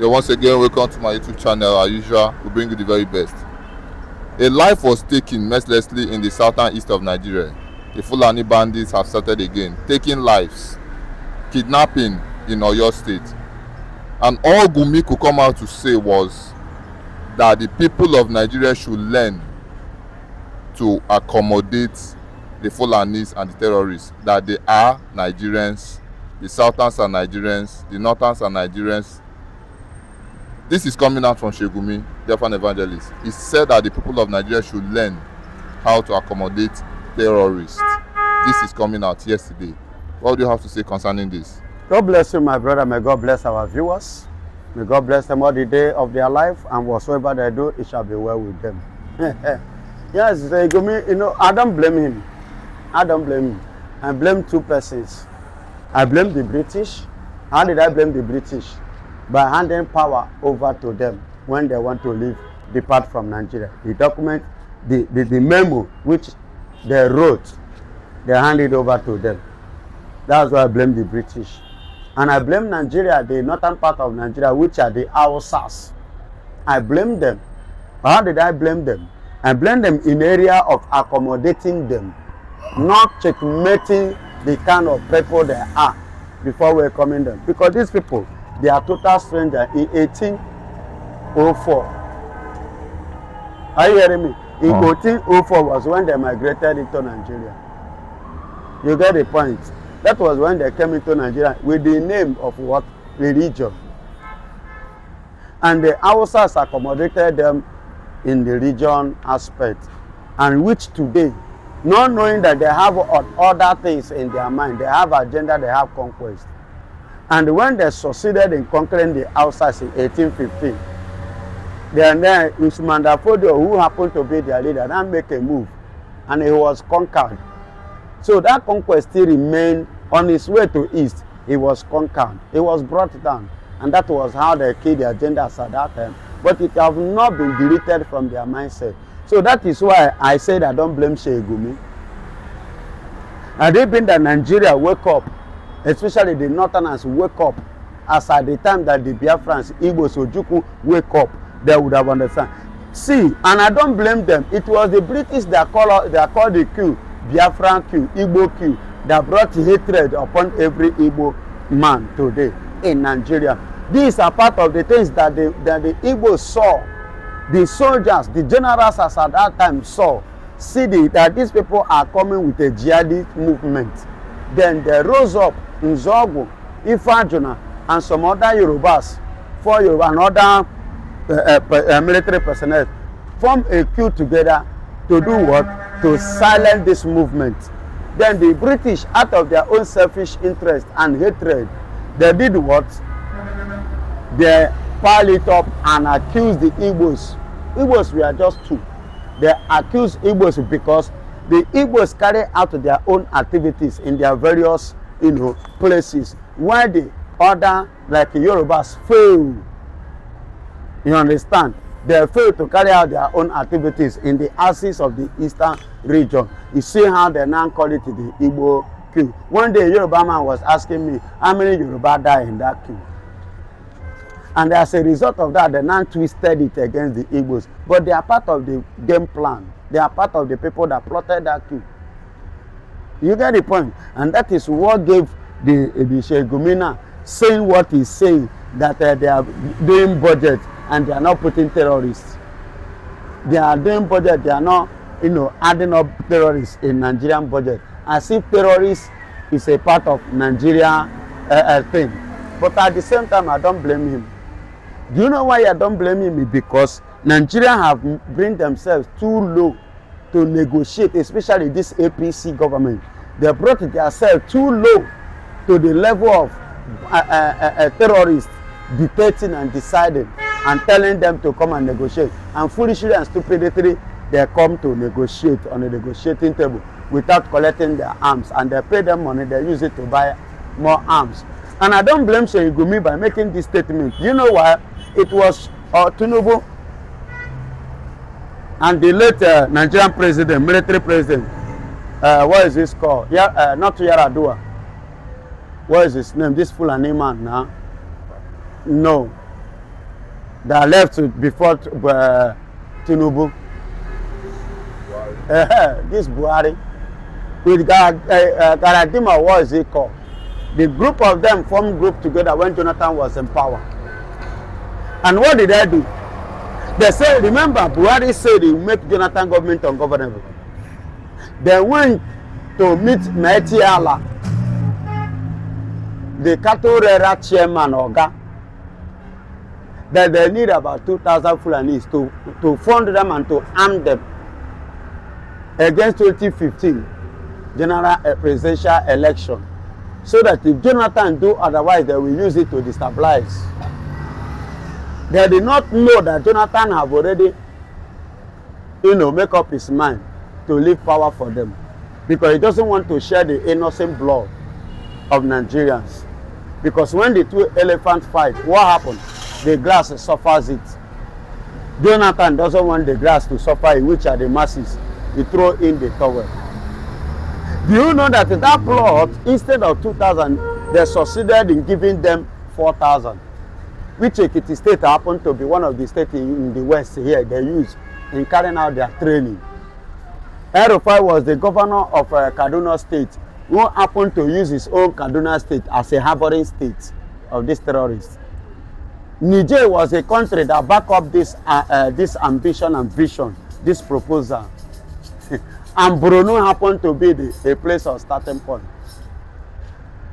Yeah, once again, welcome to my YouTube channel. As usual, we bring you the very best. A life was taken mercilessly in the southern east of Nigeria. The Fulani bandits have started again, taking lives, kidnapping in Oyo State. And all Gumi could come out to say was that the people of Nigeria should learn to accommodate the Fulanis and the terrorists, that they are Nigerians, the Southerns are Nigerians, the Northerns are Nigerians. This is coming out from Sheikh Gumi, the Biafran evangelist. He said that the people of Nigeria should learn how to accommodate terrorists. This is coming out yesterday. What do you have to say concerning this? God bless you, my brother. May God bless our viewers. May God bless them all the day of their life, and whatsoever they do, it shall be well with them. Yes, Gumi, I don't blame him. I don't blame him. I blame two persons. I blame the British. How did I blame the British? By handing power over to them when they want to depart from Nigeria. The document, the memo which they wrote, they handed over to them. That's why I blame the British. And I blame Nigeria, the northern part of Nigeria, which are the Hausas. I blame them. How did I blame them? I blame them in area of accommodating them, not checkmating the kind of people they are before welcoming them. Because these people, they are total strangers in 1804. Are you hearing me? In 1804 was when they migrated into Nigeria. You get the point? That was when they came into Nigeria with the name of what? Religion. And the Hausas accommodated them in the religion aspect. And which today, not knowing that they have other things in their mind, they have agenda, they have conquest. And when they succeeded in conquering the Hausas in 1815, then Usman Dafodio, who happened to be their leader, now make a move, and he was conquered. So that conquest still remained on his way to east. He was conquered. He was brought down, and that was how they killed the agendas at that time. But it has not been deleted from their mindset. So that is why I said I don't blame Sheikh Gumi. Had it been that Nigeria wake up, especially the Northerners wake up, as at the time that the Biafrans, Igbos, Ojukwu wake up, they would have understand. See, and I don't blame them. It was the British that called the Q, Biafran Q, Igbo Q, that brought hatred upon every Igbo man today in Nigeria. These are part of the things that the Igbos saw. The soldiers, the generals as at that time saw, that these people are coming with a jihadist movement. Then they rose up, Nzogu, Ifajuna, and some other Yorubas, and other military personnel, form a queue together to do what? To silence this movement. Then the British, out of their own selfish interest and hatred, they did what? They piled it up and accused the Igbos. Igbos were just two. They accused Igbos because the Igbos carry out their own activities in their various, places, while the other, like Yorubas, fail. You understand? They fail to carry out their own activities in the axis of the eastern region. You see how they now call it the Igbo queue. One day, a Yoruba man was asking me how many Yoruba died in that queue. And as a result of that, they now twisted it against the Igbos. But they are part of the game plan. They are part of the people that plotted that coup. You get the point? And that is what gave the Sheikh Gumi saying what he's saying, that they are doing budget and they are not putting terrorists. They are doing budget, they are not, adding up terrorists in Nigerian budget. As if terrorists is a part of Nigeria thing. But at the same time, I don't blame him. Do you know why I don't blame him? Because Nigeria have bring themselves too low to negotiate, especially this APC government. They brought themselves too low to the level of terrorists dictating and deciding and telling them to come and negotiate. And foolishly and stupidly, they come to negotiate on a negotiating table without collecting their arms. And they pay them money, they use it to buy more arms. And I don't blame Sheikh Gumi by making this statement. You know why? It was Tinubu and the late Nigerian president, military president, what is this called? Not Yaradua. What is his name? This Fulani man now? No. that left before Tinubu. This Buhari with Garadima, what is it called? The group of them formed group together when Jonathan was in power. And what did they do? They said, remember, Buhari said he make Jonathan government ungovernable. They went to meet Mehdi Allah, the cattle rearer chairman Oga, that they need about 2,000 Fulanis to fund them and to arm them against 2015 general presidential election, so that if Jonathan do otherwise, they will use it to destabilize. They did not know that Jonathan have already, make up his mind to leave power for them, because he doesn't want to share the innocent blood of Nigerians. Because when the two elephants fight, what happens? The grass suffers it. Jonathan doesn't want the grass to suffer it, which are the masses. He throw in the towel. Do you know that in that plot, instead of 2,000, they succeeded in giving them 4,000, which Ekiti State happened to be one of the states in the West here they use in carrying out their training. El-Rufai was the governor of Kaduna State, who happened to use his own Kaduna State as a harboring state of these terrorists. Niger was a country that backed up this ambition and vision, this proposal. And Borno happened to be a place of starting point.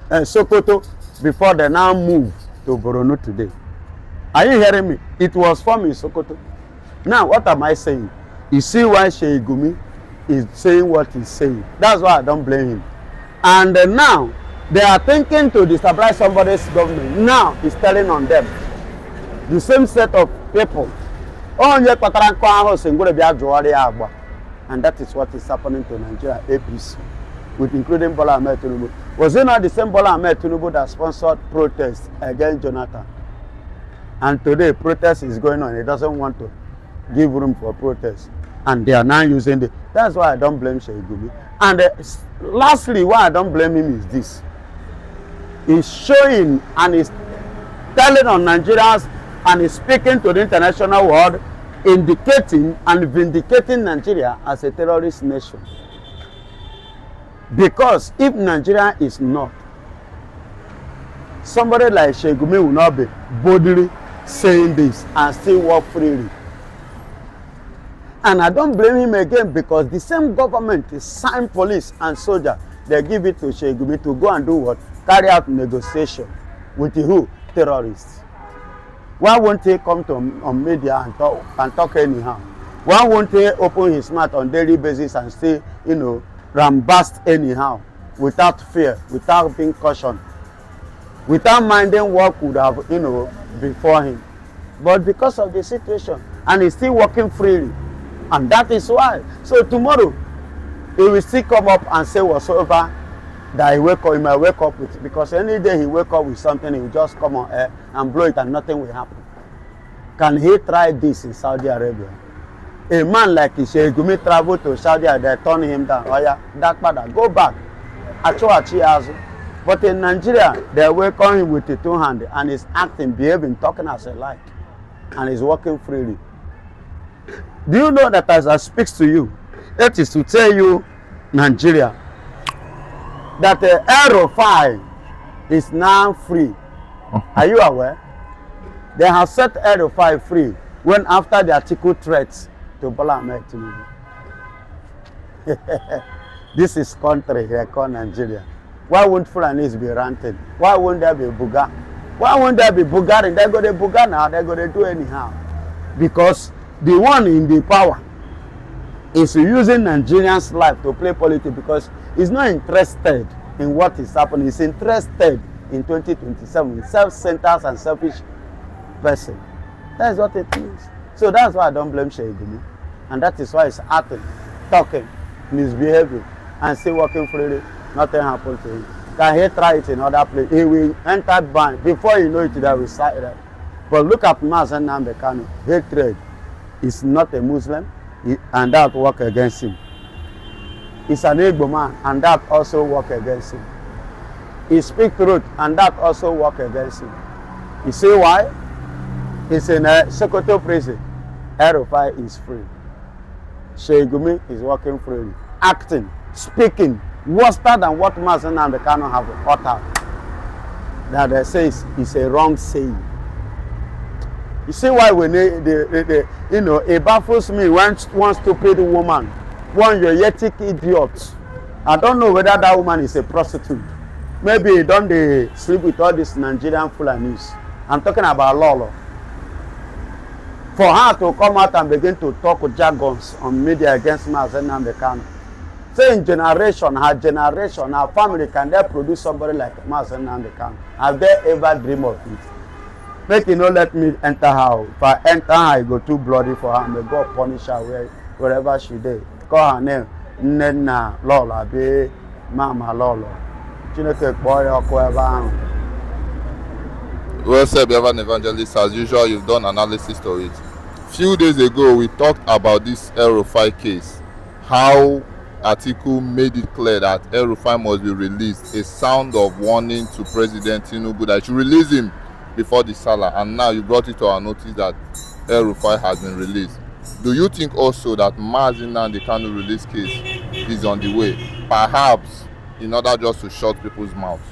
Sokoto, before they now move to Borno today. Are you hearing me? It was formed in Sokoto. Now, what am I saying? You see why Sheikh Gumi is saying what he's saying. That's why I don't blame him. And now, they are thinking to destabilize somebody's government. Now, he's telling on them. The same set of people. And that is what is happening to Nigeria, APC, with including Bola Ahmed Tinubu. Was it not the same Bola Ahmed Tinubu that sponsored protests against Jonathan? And today, protest is going on. He doesn't want to give room for protest. And they are now using it. That's why I don't blame Sheikh Gumi. And lastly, why I don't blame him is this. He's showing and he's telling on Nigerians and he's speaking to the international world, indicating and vindicating Nigeria as a terrorist nation. Because if Nigeria is not, somebody like Sheikh Gumi will not be boldly saying this and still walk freely. And I don't blame him again, because the same government is signed police and soldier. They give it to Sheikh Gumi to go and do what? Carry out negotiation with the who? Terrorists. Why won't he come to on media and talk anyhow? Why won't he open his mouth on daily basis and say, rambast anyhow, without fear, without being cautioned, without minding what could have, before him? But because of the situation, and he's still working freely, and that is why. So tomorrow, he will still come up and say whatsoever that he might wake up with, because any day he wake up with something, he will just come on air and blow it and nothing will happen. Can he try this in Saudi Arabia? A man like Sheikh Gumi travel to Saudi Arabia, they turn him down. Oh yeah, that father, go back. But in Nigeria, they welcome him with the two hands, and he's acting, behaving, talking as a like, and he's working freely. Do you know that as I speak to you, that is to tell you, Nigeria, that the El-Rufai is now free. Are you aware? They have set El-Rufai free when after the article threats to Bola Ahmed Tinubu. This is country here called Nigeria. Why won't Fulanis be ranting? Why won't there be Buga? Why won't there be Bulgarian? They're going to Buga now, they're going to do anyhow. Because the one in the power is using Nigerians' life to play politics, because he's not interested in what is happening. He's interested in 2027, self-centered and selfish person. That's what it is. So that's why I don't blame Sheikh Gumi. And that is why he's acting, talking, misbehaving, and still working freely. Nothing happened to him. Can he try it in other place? He will enter ban. Before you know it, they will start it. But look at Mazen Nnamdi Kanu. Hatred is not a Muslim, and that work against him. He's an Igbo man, and that also work against him. He speaks truth, and that also work against him. You see why? He's in Sokoto prison. El-Rufai is free. Sheikh Gumi is working freely, acting, speaking worse than what Mazen Nnamdi Kanu have uttered. That they say is a wrong saying. You see why when it baffles me when one stupid woman, one yoyetic idiot. I don't know whether that woman is a prostitute. Maybe he don't they sleep with all these Nigerian Fulanis. I'm talking about Lolo. For her to come out and begin to talk with jargons on media against Mazen Nnamdi Kanu. Same generation, her family, can they produce somebody like Mazen Nnamdi Kanu? Have they ever dreamed of it? Make you not let me enter her. If I enter her, it go too bloody for her. May God punish her wherever she did. Call her name Nena Lola, be Mama Lolo. Chineke boy or Well said, Biafran evangelist. As usual, you've done analysis to it. Few days ago, we talked about this El-Rufai case. How Atiku made it clear that El-Rufai must be released. A sound of warning to President Tinubu that should release him before the Salah. And now you brought it to our notice that El-Rufai has been released. Do you think also that Mazen Nnamdi Kanu release case is on the way? Perhaps in order just to shut people's mouths.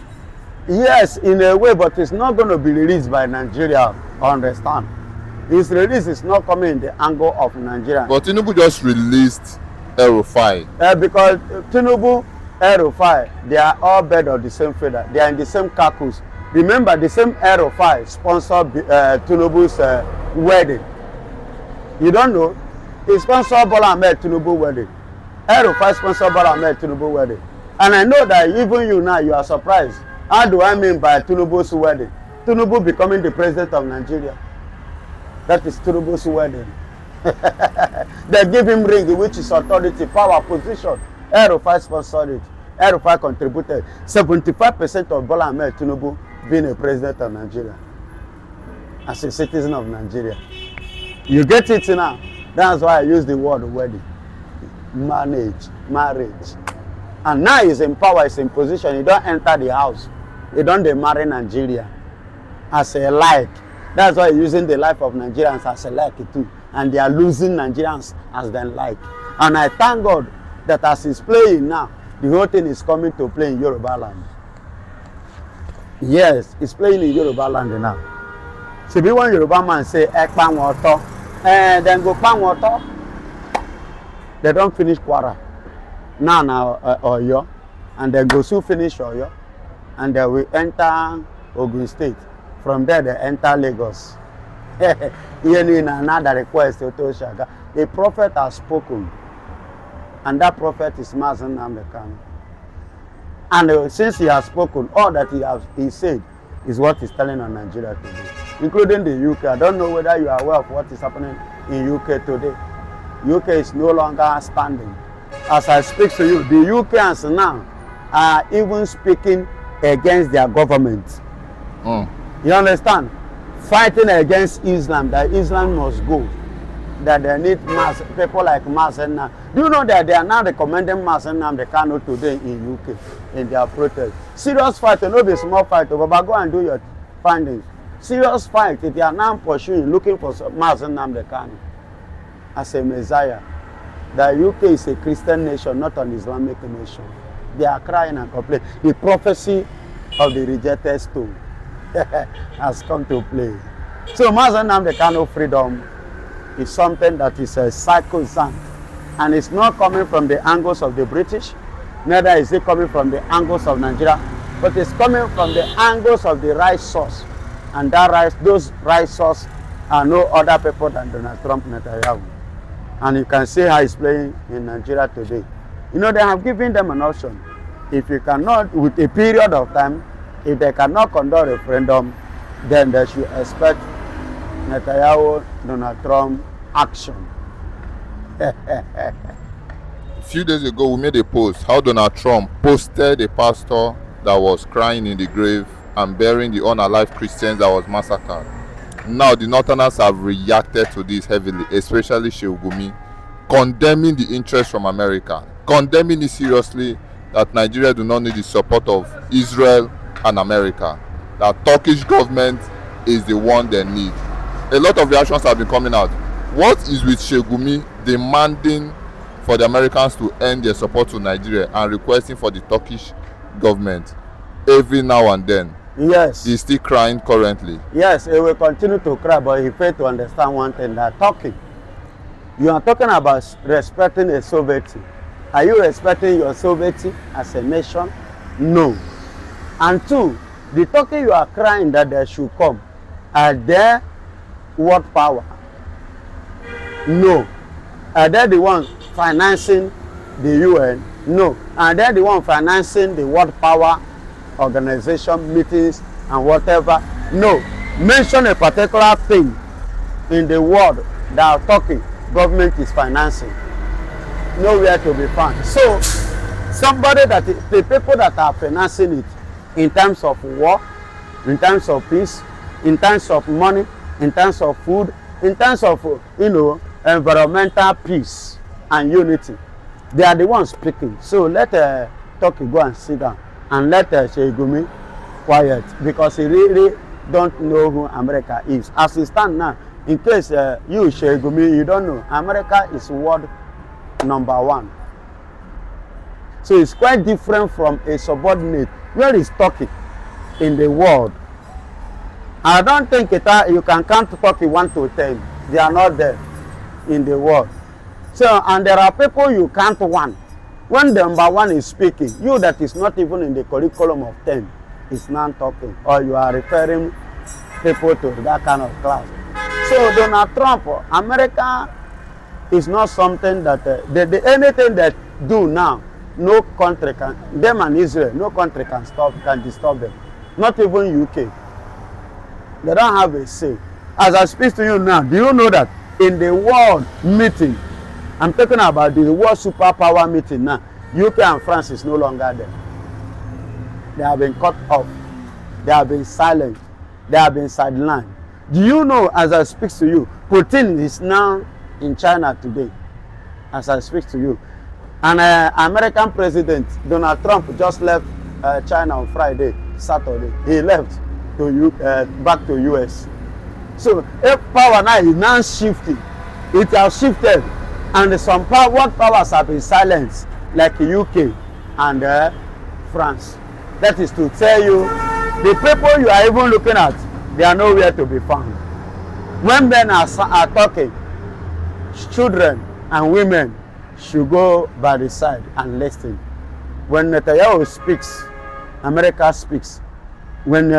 Yes, in a way, but it's not going to be released by Nigeria. Understand? His release is not coming in the angle of Nigeria. But Tinubu just released El-Rufai. Because Tinubu, El-Rufai, they are all birds of the same feather. They are in the same carcass. Remember, the same El-Rufai sponsored Tinubu's wedding. You don't know? He sponsored Bola Ahmed Tinubu wedding. El-Rufai sponsored Bola Ahmed Tinubu wedding. And I know that even you now, you are surprised. How do I mean by Tinubu's wedding? Tinubu becoming the president of Nigeria. That is Tinubu's wedding. They give him ring, which is authority, power, position. El-Rufai sponsored it. El-Rufai contributed 75% of Bola Ahmed Tinubu being a president of Nigeria. As a citizen of Nigeria. You get it now. That's why I use the word wedding. Marriage. And now he's in power, he's in position. He don't enter the house. He don't marry Nigeria as a like. That's why he's using the life of Nigerians as a like too. And they are losing Nigerians as they like. And I thank God that as he's playing now, the whole thing is coming to play in Yoruba land. Yes, it's playing in Yoruba land now. So if one Yoruba man say, Ekpan water, then go pan water. They don't finish Kwara. Now, Oyo. And then go soon finish Oyo. And then we enter Ogun State. From there, they enter Lagos. Another request to Shaga. A prophet has spoken. And that prophet is Mazen Nnamdi Kanu. And since he has spoken, all that he said is what he's telling on Nigeria today, including the UK. I don't know whether you are aware of what is happening in UK today. UK is no longer standing. As I speak to you, the UKans now are even speaking against their government. You understand? Fighting against Islam, that Islam must go. That they need people like Mazen Nnamdi. Do you know that they are now recommending Mazen Nnamdi Kanu today in UK in their protest? Serious fight, no be small fight, but go and do your findings. Serious fight, if they are now pursuing, looking for Mazen Nnamdi Kanu as a messiah. The UK is a Christian nation, not an Islamic nation. They are crying and complaining. The prophecy of the rejected stone has come to play. So Mazen Nnamdi Kanu freedom is something that is a sacrosanct, and it's not coming from the angles of the British, neither is it coming from the angles of Nigeria, but it's coming from the angles of the right source. And those right source are no other people than Donald Trump Netanyahu. And you can see how he's playing in Nigeria today. You know, they have given them an option. If you cannot, with a period of time, if they cannot conduct a referendum, then they should expect Netanyahu, Donald Trump action. A few days ago, we made a post how Donald Trump posted a pastor that was crying in the grave and burying the unalive Christians that was massacred. Now, the Northerners have reacted to this heavily, especially Sheikh Gumi, condemning the interest from America, condemning it seriously that Nigeria do not need the support of Israel and America, that Turkish government is the one they need. a lot of reactions have been coming out. What is with Sheikh Gumi demanding for the Americans to end their support to Nigeria and requesting for the Turkish government every now and then? Yes. He's still crying currently. Yes, he will continue to cry, but he failed to understand one thing, that you are talking about respecting a sovereignty. Are you respecting your sovereignty as a nation? No. And two, the Turkey you are crying that they should come, are they world power? No. Are they the ones financing the UN? No. Are they the ones financing the world power organization meetings and whatever? No. Mention a particular thing in the world that Turkey government is financing. Nowhere to be found. So somebody that the people that are financing it in terms of war, in terms of peace, in terms of money, in terms of food, in terms of environmental peace and unity, they are the ones speaking. So let Turkey go and sit down and let Sheikh Gumi quiet, because he really don't know who America is. As it stands now, in case you Sheikh Gumi, you don't know, America is world #1. So it's quite different from a subordinate. Where is Turkey in the world? I don't think you can count Turkey 1 to 10. They are not there in the world. So, and there are people you can't one. When the #1 is speaking, you that is not even in the curriculum of 10 is not talking, or you are referring people to that kind of class. So Donald Trump, America is not something that anything that do now, no country can, them and Israel, no country can disturb them. Not even UK. They don't have a say. As I speak to you now, do you know that in the world meeting, I'm talking about the world superpower meeting now, UK and France is no longer there. They have been cut off. They have been silent. They have been sidelined. Do you know, as I speak to you, Putin is now in China today, as I speak to you. And American President Donald Trump just left China on Saturday. He left to back to US. So if power now is now shifting, it has shifted, and some world powers have been silenced, like UK and France. That is to tell you, the people you are even looking at, they are nowhere to be found. When men are talking, children and women should go by the side and listen. When Netanyahu speaks, America speaks. When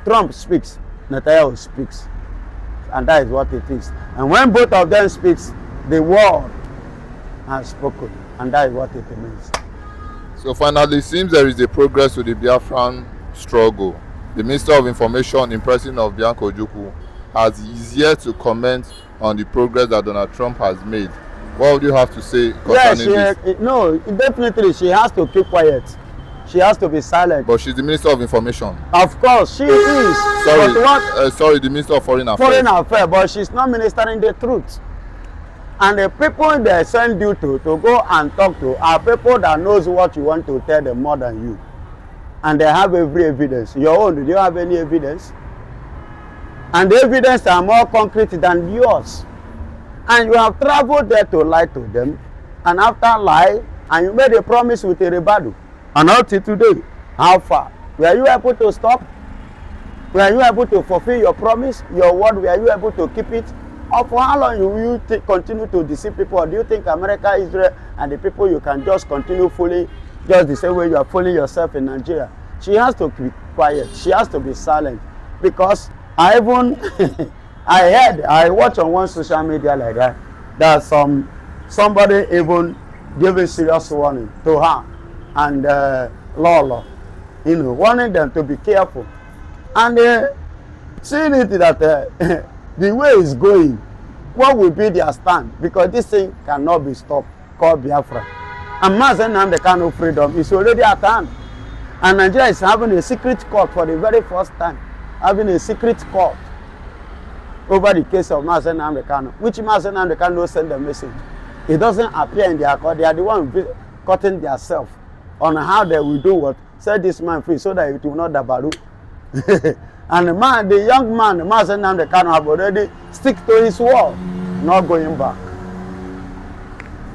Trump speaks, Netanyahu speaks. And that is what it is. And when both of them speaks, the world has spoken. And that is what it means. So finally, it seems there is a progress to the Biafran struggle. The Minister of Information, in person of Bianco Ojukwu, is yet to comment on the progress that Donald Trump has made. What would you have to say concerning this? No, definitely she has to keep quiet. She has to be silent. But she's the Minister of Information. Of course, she is. Sorry, but what? Sorry, the Minister of Foreign Affairs. Foreign Affairs, but she's not ministering the truth. And the people they send you to go and talk to are people that knows what you want to tell them more than you. And they have every evidence. Your own, do you have any evidence? And the evidence are more concrete than yours. And you have traveled there to lie to them. And after lie, and you made a promise with a rebuttal. And up to today, how far? Were you able to stop? Were you able to fulfill your promise, your word? Were you able to keep it? Or for how long will you continue to deceive people? Or do you think America, Israel, and the people you can just continue fooling just the same way you are fooling yourself in Nigeria? She has to be quiet. She has to be silent. Because I even, I watch on one social media like that somebody even giving serious warning to her and Lolo, warning them to be careful. And seeing it that the way it's going, what will be their stand? Because this thing cannot be stopped, called Biafra. And Mazen Nnamdi Kanu freedom is already at hand. And Nigeria is having a secret court for the very first time. Having a secret court over the case of Mazen Nnamdi Kanu, which Mazen Nnamdi Kanu send the message. It doesn't appear in their court. They are the ones cutting themselves on how they will do what. Set this man free so that it will not dabaru. And the young man, the Mazen and the Kano have already stick to his word, not going back.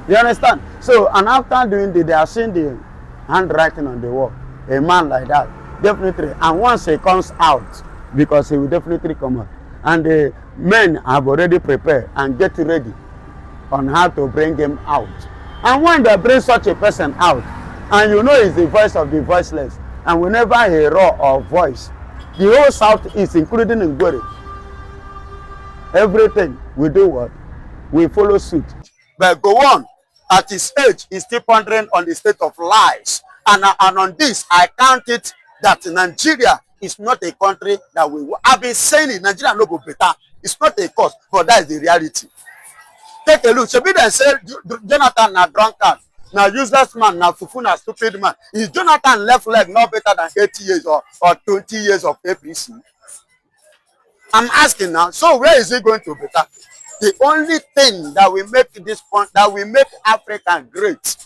You understand? So, and after doing this, they are seeing the handwriting on the wall. A man like that, definitely. And once he comes out, because he will definitely come out, and the men have already prepared and get ready on how to bring him out. And when they bring such a person out, and you know it's the voice of the voiceless, and whenever he roar or voice, the whole South is including Ngwere. Everything we do what? We follow suit. But go on. At his age, he's still pondering on the state of lies. And on this, I count it that Nigeria is not a country that we... I've been saying it, Nigeria no go better. It's not a cause, but that is the reality. Take a look. Shebi dem say Jonathan na drunkard, na useless man, na fufu, na stupid man. Is Jonathan left leg not better than 80 years or 20 years of APC? I'm asking now, so where is he going to better? The only thing that will make this point, that will make Africa great,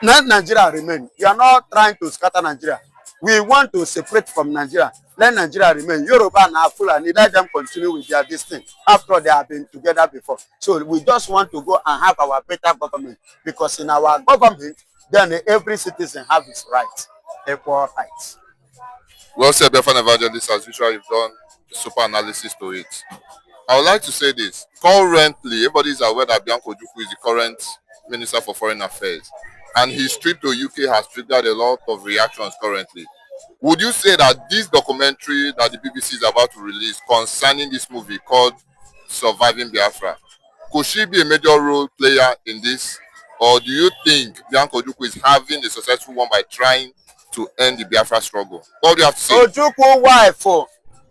let Nigeria remain. You are not trying to scatter Nigeria. We want to separate from Nigeria. Let Nigeria remain. Yoruba and Fulani, let them continue with their distance. After all, they have been together before. So we just want to go and have our better government. Because in our government, then every citizen has his rights, equal rights. Well said, Biafra Evangelist. As usual, you've done a super analysis to it. I would like to say this. Currently, everybody is aware that Bianco Ojukwu is the current Minister for Foreign Affairs. And his trip to UK has triggered a lot of reactions currently. Would you say that this documentary that the BBC is about to release concerning this movie called Surviving Biafra, could she be a major role player in this? Or do you think Bianco Ojukwu is having a successful one by trying to end the Biafra struggle? What do you have to say? Ojukwu wife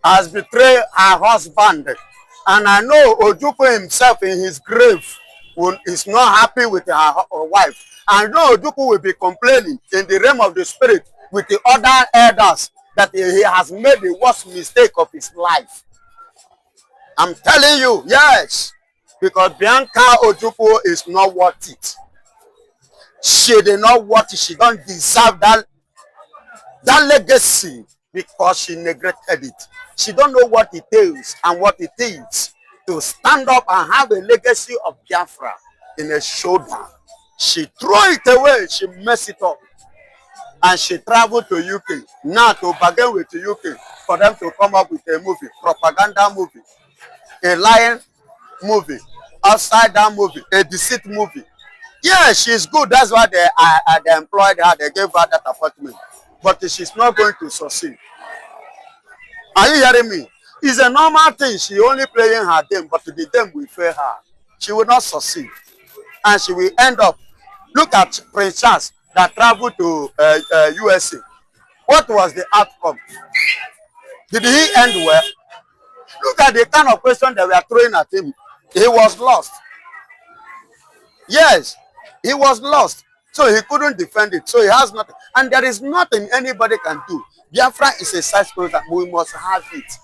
has betrayed her husband. And I know Ojukwu himself in his grave is not happy with her wife. I know Ojukwu will be complaining in the realm of the spirit with the other elders that he has made the worst mistake of his life. I'm telling you, yes. Because Bianca Ojukwu is not worth it. She did not worth it. She don't deserve that legacy because she neglected it. She don't know what it is and what it is to stand up and have a legacy of Biafra in a shoulder. She threw it away. She messed it up. And she traveled to UK now to bargain with the UK for them to come up with a movie, propaganda movie, a lying movie, upside down movie, a deceit movie. Yeah, she's good. That's why they employed her. They gave her that appointment. But she's not going to succeed. Are you hearing me? It's a normal thing. She only playing her game, but the game will fail her. She will not succeed. And she will end up. Look at Prince Charles that traveled to USA. What was the outcome? Did he end well? Look at the kind of question they were throwing at him. He was lost. Yes, he was lost. So he couldn't defend it. So he has nothing. And there is nothing anybody can do. Biafra is a size that we must have it.